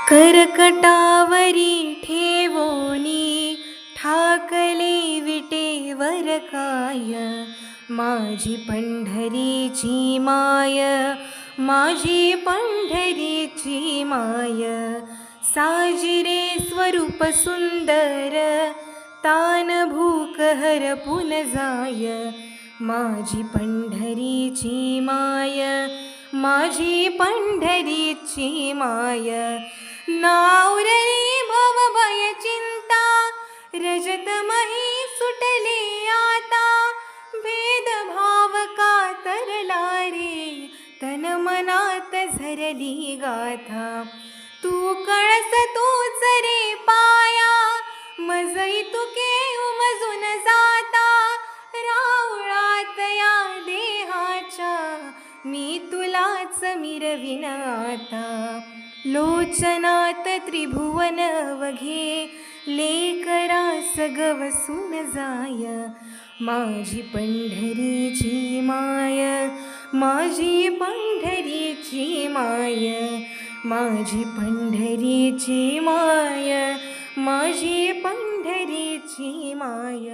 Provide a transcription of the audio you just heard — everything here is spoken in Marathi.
करकटावरी ठेवोनी ठाकले विटेवर काय, माझी पंढरीची माय, माझी पंढरीची माय. साजिरे स्वरूप सुंदर, तान भूक हरपून जाय, माझी पंढरीची माय, माझी पंढरीची माय. नावरली भवभय चिंता, रजतमही सुटली आता, भेदभाव का तरला रे, तन मनात झरली गाथा. तू कळस तूच रे पाया, मजई तुके उमजून जाता, राऊळात या देहाच्या मी तुलाच मिरविन आता. लोचनात त्रिभुवन वघे, लेकरास गवसून जाय, माझी पंढरीची माय, माझी पंढरीची माय, माझी पंढरीची माय, माझी पंढरीची माय.